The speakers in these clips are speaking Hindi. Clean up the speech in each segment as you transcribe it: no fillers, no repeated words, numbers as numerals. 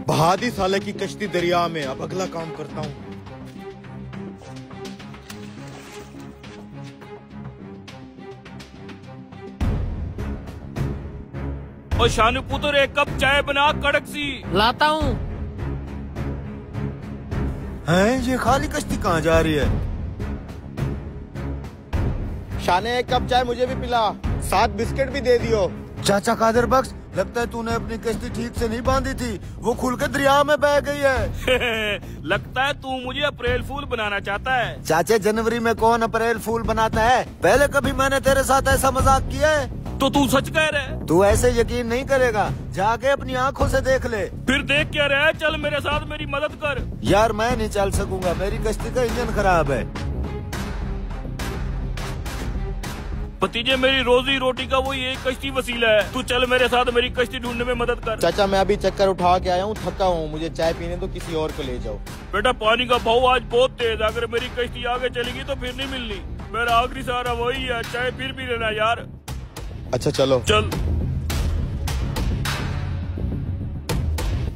बहा दी साले की कश्ती दरिया में। अब अगला काम करता हूँ। और शानू पुत्र एक कप चाय बना कड़क सी। लाता हूँ। हैं, ये खाली कश्ती कहाँ जा रही है? शाने एक कप चाय मुझे भी पिला, साथ बिस्किट भी दे दियो। चाचा कादर बख्श, लगता है तूने अपनी कश्ती ठीक से नहीं बांधी थी, वो खुल के दरिया में बह गई है। लगता है तू मुझे अप्रैल फूल बनाना चाहता है। चाचे, जनवरी में कौन अप्रैल फूल बनाता है? पहले कभी मैंने तेरे साथ ऐसा मजाक किया है? तो तू सच कह रहा है? तू ऐसे यकीन नहीं करेगा, जाके अपनी आंखों से देख ले। फिर देख क्या रहा है? चल मेरे साथ, मेरी मदद कर। यार मैं नहीं चल सकूंगा, मेरी कश्ती का इंजन खराब है। भतीजे, मेरी रोजी रोटी का वही एक कश्ती वसीला है। तू चल मेरे साथ, मेरी कश्ती ढूंढने में मदद कर। चाचा, मैं अभी चक्कर उठा के आया हूँ, थका हूँ, मुझे चाय पीने दो, किसी और को ले जाओ। बेटा, पानी का भाव आज बहुत तेज, अगर मेरी कश्ती आगे चलेगी तो फिर नहीं मिलनी। मेरा आखिरी सहारा वही है, चाय फिर भी लेना यार। अच्छा चलो। चल।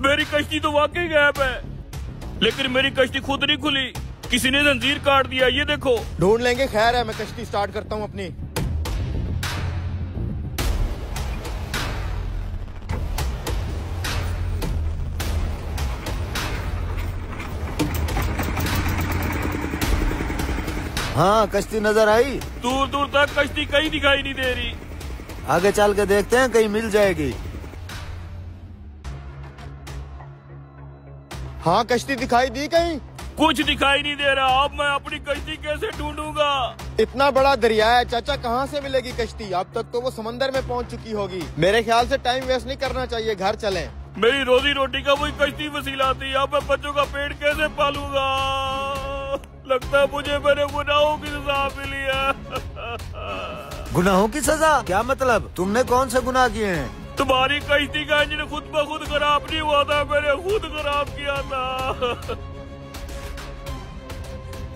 मेरी कश्ती तो वाकई गायब है, लेकिन मेरी कश्ती खुद नहीं खुली, किसी ने जंजीर काट दिया। ये देखो। ढूंढ लेंगे, खैर है, मैं कश्ती स्टार्ट करता हूँ अपनी। हाँ, कश्ती नजर आई। दूर दूर तक कश्ती कहीं दिखाई नहीं दे रही। आगे चल के देखते हैं, कहीं मिल जाएगी। हाँ, कश्ती दिखाई दी कहीं? कुछ दिखाई नहीं दे रहा। अब मैं अपनी कश्ती कैसे ढूंढूंगा? इतना बड़ा दरिया है चाचा, कहाँ से मिलेगी कश्ती? अब तक तो वो समंदर में पहुँच चुकी होगी। मेरे ख्याल से टाइम वेस्ट नहीं करना चाहिए, घर चलें। मेरी रोजी रोटी का वही कश्ती वसीला थी, अब मैं बच्चों का पेट कैसे पालूंगा? लगता है मुझे मेरे गुनाहों की सजा मिली है। गुनाहों की सजा? क्या मतलब? तुमने कौन से गुनाह किए हैं? तुम्हारी कश्ती का इंजन खुद ब खुद खराब नहीं हुआ था, मैंने खुद खराब किया था।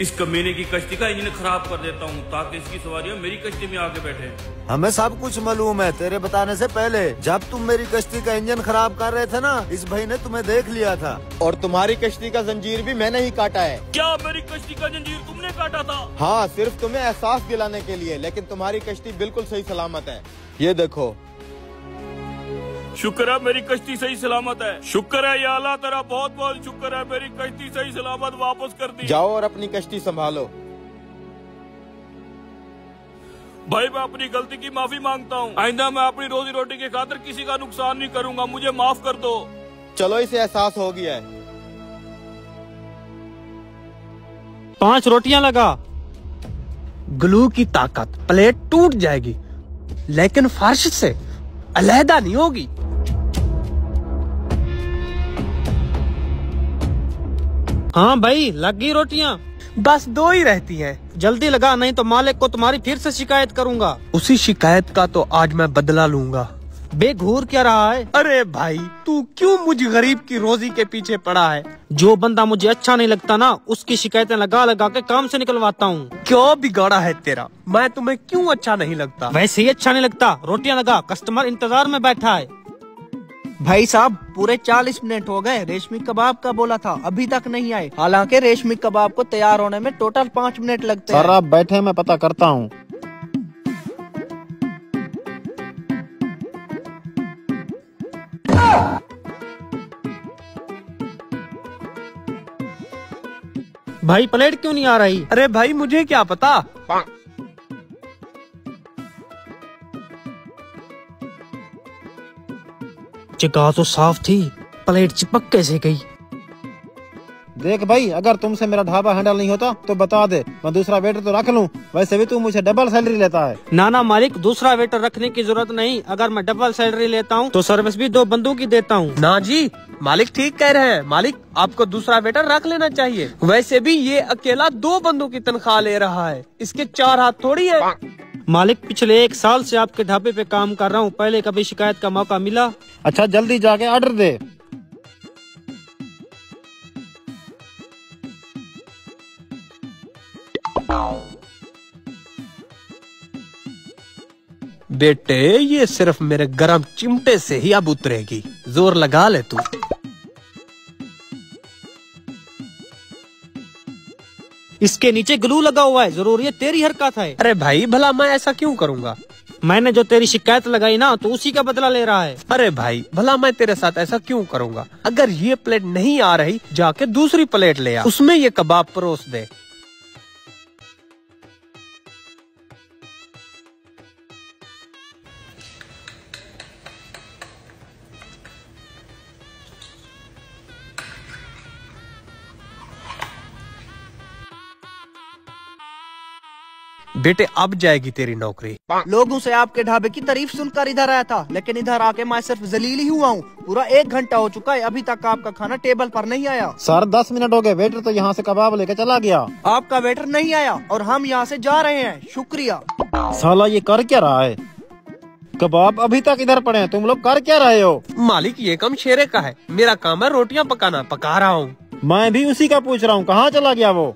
इस कमीने की कश्ती का इंजन खराब कर देता हूँ, ताकि इसकी सवारियाँ मेरी कश्ती में आके बैठे। हमें सब कुछ मालूम है, तेरे बताने से पहले। जब तुम मेरी कश्ती का इंजन खराब कर रहे थे ना, इस भाई ने तुम्हें देख लिया था। और तुम्हारी कश्ती का जंजीर भी मैंने ही काटा है। क्या मेरी कश्ती का जंजीर तुमने काटा था? हाँ, सिर्फ तुम्हें एहसास दिलाने के लिए, लेकिन तुम्हारी कश्ती बिल्कुल सही सलामत है। ये देखो। शुक्र है मेरी कश्ती सही सलामत है। शुक्र है या अल्लाह, तेरा बहुत बहुत शुक्र है, मेरी कश्ती सही सलामत वापस कर दी। जाओ और अपनी कश्ती संभालो। भाई, मैं अपनी गलती की माफी मांगता हूँ। आइंदा मैं अपनी रोजी रोटी के खातिर किसी का नुकसान नहीं करूँगा, मुझे माफ कर दो। चलो, इसे एहसास हो गया है। 5 रोटियां लगा। ग्लू की ताकत, प्लेट टूट जाएगी, लेकिन फर्श से अलहदा नहीं होगी। हाँ भाई, लग गई रोटियां। बस 2 ही रहती हैं, जल्दी लगा, नहीं तो मालिक को तुम्हारी फिर से शिकायत करूंगा। उसी शिकायत का तो आज मैं बदला लूंगा। बेघूर क्या रहा है? अरे भाई, तू क्यों मुझ गरीब की रोजी के पीछे पड़ा है? जो बंदा मुझे अच्छा नहीं लगता ना, उसकी शिकायतें लगा लगा के काम से निकलवाता हूँ। क्यों बिगाड़ा है तेरा? मैं तुम्हें क्यों अच्छा नहीं लगता? वैसे ही अच्छा नहीं लगता। रोटियां लगा, कस्टमर इंतजार में बैठा है। भाई साहब, पूरे 40 मिनट हो गए, रेशमी कबाब का बोला था, अभी तक नहीं आए। हालांकि रेशमी कबाब को तैयार होने में टोटल 5 मिनट लगते हैं। सर आप बैठे, मैं पता करता हूँ। भाई, प्लेट क्यों नहीं आ रही? अरे भाई, मुझे क्या पता। जगह तो साफ थी, प्लेट चिपक कैसे गई? देख भाई, अगर तुमसे मेरा ढाबा हैंडल नहीं होता तो बता दे, मैं दूसरा वेटर तो रख लूं। वैसे भी तू मुझे डबल सैलरी लेता है। ना ना मालिक, दूसरा वेटर रखने की जरूरत नहीं। अगर मैं डबल सैलरी लेता हूँ तो सर्विस भी 2 बंदों की देता हूँ। ना जी, मालिक ठीक कह रहे हैं। मालिक, आपको दूसरा वेटर रख लेना चाहिए। वैसे भी ये अकेला 2 बंदों की तनख्वाह ले रहा है, इसके 4 हाथ थोड़ी है। मालिक, पिछले 1 साल से आपके ढाबे पे काम कर रहा हूँ, पहले कभी शिकायत का मौका मिला? अच्छा, जल्दी जाके ऑर्डर दे। बेटे, ये सिर्फ मेरे गरम चिमटे से ही अब उतरेगी, जोर लगा ले तू। इसके नीचे ग्लू लगा हुआ है, जरूर ये तेरी हरकत है। अरे भाई भला मैं ऐसा क्यों करूँगा? मैंने जो तेरी शिकायत लगाई ना, तो उसी का बदला ले रहा है। अरे भाई भला मैं तेरे साथ ऐसा क्यों करूँगा? अगर ये प्लेट नहीं आ रही, जाके दूसरी प्लेट ले आ, उसमें ये कबाब परोस दे। बेटे अब जाएगी तेरी नौकरी। लोगों से आपके ढाबे की तारीफ सुनकर इधर आया था, लेकिन इधर आके मैं सिर्फ जलील ही हुआ हूँ। पूरा 1 घंटा हो चुका है, अभी तक आपका खाना टेबल पर नहीं आया। सर 10 मिनट हो गए, वेटर तो यहाँ से कबाब लेके चला गया। आपका वेटर नहीं आया और हम यहाँ से जा रहे हैं। शुक्रिया। साला ये कर क्या रहा है? कबाब अभी तक इधर पड़े हैं, तुम लोग कर क्या रहे हो? मालिक ये काम शेरे का है, मेरा काम है रोटियां पकाना, पका रहा हूँ। मैं भी उसी का पूछ रहा हूँ, कहाँ चला गया वो?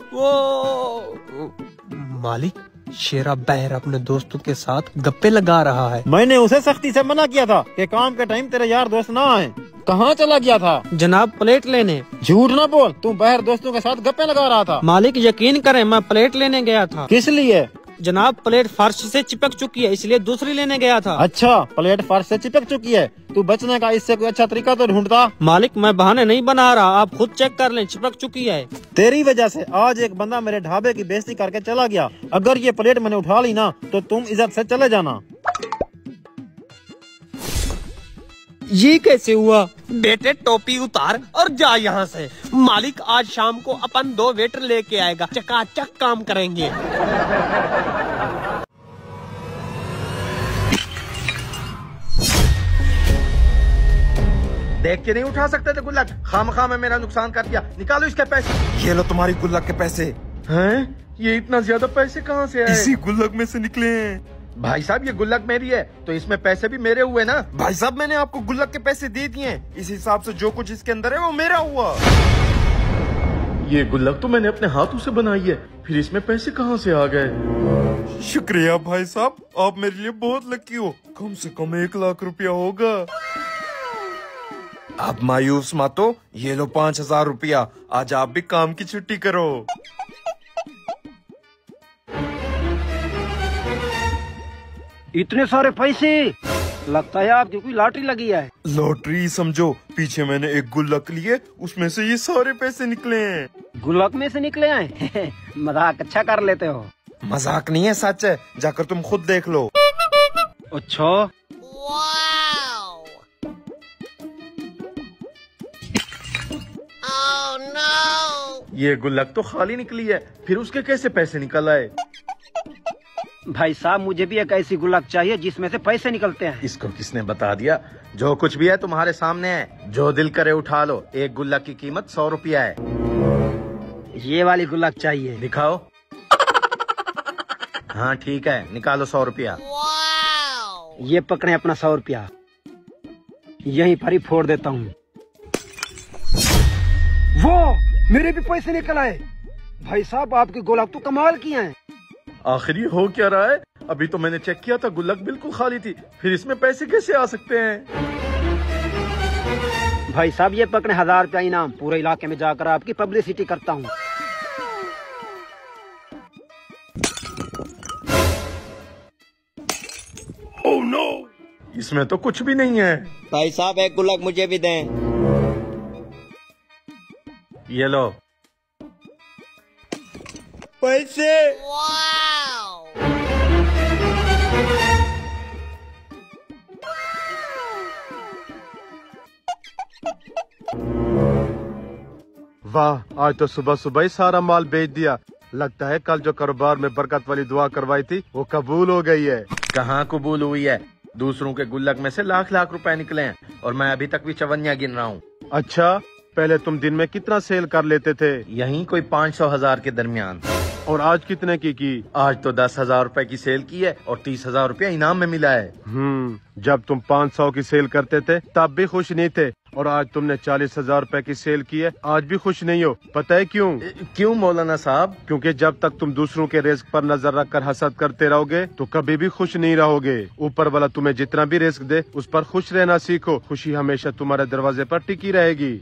मालिक शेरा बहर अपने दोस्तों के साथ गप्पे लगा रहा है। मैंने उसे सख्ती से मना किया था कि काम के टाइम तेरे यार दोस्त ना आए। कहाँ चला गया था? जनाब प्लेट लेने। झूठ ना बोल, तू बहर दोस्तों के साथ गप्पे लगा रहा था। मालिक यकीन करें, मैं प्लेट लेने गया था। किस लिए? जनाब प्लेट फर्श से चिपक चुकी है, इसलिए दूसरी लेने गया था। अच्छा, प्लेट फर्श से चिपक चुकी है। तू बचने का इससे कोई अच्छा तरीका तो ढूंढता। मालिक मैं बहाने नहीं बना रहा, आप खुद चेक कर लें, चिपक चुकी है। तेरी वजह से आज एक बंदा मेरे ढाबे की बेइज्जती करके चला गया। अगर ये प्लेट मैंने उठा ली ना, तो तुम इज्जत से चले जाना। ये कैसे हुआ? बेटे टोपी उतार और जा यहाँ से। मालिक आज शाम को अपन 2 वेटर लेके आएगा, चकाचक काम करेंगे। देख के नहीं उठा सकते थे गुल्लक? खामखा में मेरा नुकसान कर दिया। निकालो इसके पैसे। ये लो तुम्हारी गुल्लक के पैसे। हैं? ये इतना ज्यादा पैसे कहाँ से आए? इसी गुल्लक में से निकले हैं। भाई साहब ये गुल्लक मेरी है, तो इसमें पैसे भी मेरे हुए ना। भाई साहब मैंने आपको गुल्लक के पैसे दे दिए हैं, इस हिसाब से जो कुछ इसके अंदर है वो मेरा हुआ। ये गुल्लक तो मैंने अपने हाथों से बनाई है, फिर इसमें पैसे कहाँ से आ गए? शुक्रिया भाई साहब, आप मेरे लिए बहुत लकी हो। कम से कम 1 लाख रुपया होगा। अब मायूस मत हो, ये लो 5000 रुपया। आज आप भी काम की छुट्टी करो। इतने सारे पैसे? लगता है आपकी कोई लॉटरी लगी है। लॉटरी समझो, पीछे मैंने एक गुल्लक लिए, उसमें से ये सारे पैसे निकले हैं। गुल्लक में से निकले हैं? मजाक अच्छा कर लेते हो। मजाक नहीं है, सच है, जाकर तुम खुद देख लो। अच्छा ये गुल्लक तो खाली निकली है, फिर उसके कैसे पैसे निकल आए? भाई साहब मुझे भी एक ऐसी गुल्लक चाहिए जिसमें से पैसे निकलते हैं। इसको किसने बता दिया? जो कुछ भी है तुम्हारे सामने है, जो दिल करे उठा लो। एक गुल्लक की कीमत 100 रुपया है। ये वाली गुल्लक चाहिए। दिखाओ। हाँ ठीक है, निकालो 100 रुपया। ये पकड़े अपना 100 रुपया, यहीं पर ही फोड़ देता हूँ। वो मेरे भी पैसे निकल आए। भाई साहब आपकी गुल्लक तो कमाल की है। आखिर ये हो क्या रहा है? अभी तो मैंने चेक किया था, गुल्लक बिल्कुल खाली थी, फिर इसमें पैसे कैसे आ सकते हैं? भाई साहब ये पकड़े 1000 रुपया इनाम, पूरे इलाके में जाकर आपकी पब्लिसिटी करता हूँ। ओह नो, इसमें तो कुछ भी नहीं है। भाई साहब एक गुल्लक मुझे भी दें। ये लो पैसे। वाह, आज तो सुबह सुबह ही सारा माल बेच दिया। लगता है कल जो कारोबार में बरकत वाली दुआ करवाई थी वो कबूल हो गई है। कहाँ कबूल हुई है? दूसरों के गुल्लक में से लाख लाख रुपए निकले हैं और मैं अभी तक भी चवन्या गिन रहा हूँ। अच्छा, पहले तुम दिन में कितना सेल कर लेते थे? यहीं कोई 500-1000 के दरमियान। और आज कितने की? आज तो 10,000 रुपए की सेल की है और 30,000 रुपया इनाम में मिला है। जब तुम 500 की सेल करते थे तब भी खुश नहीं थे, और आज तुमने 40,000 रुपए की सेल की है, आज भी खुश नहीं हो। पता है क्यों? क्यों मौलाना साहब? क्योंकि जब तक तुम दूसरों के रिस्क पर नजर रखकर हसद करते रहोगे तो कभी भी खुश नहीं रहोगे। ऊपर वाला तुम्हें जितना भी रिस्क दे उस पर खुश रहना सीखो, खुशी हमेशा तुम्हारे दरवाजे पर टिकी रहेगी।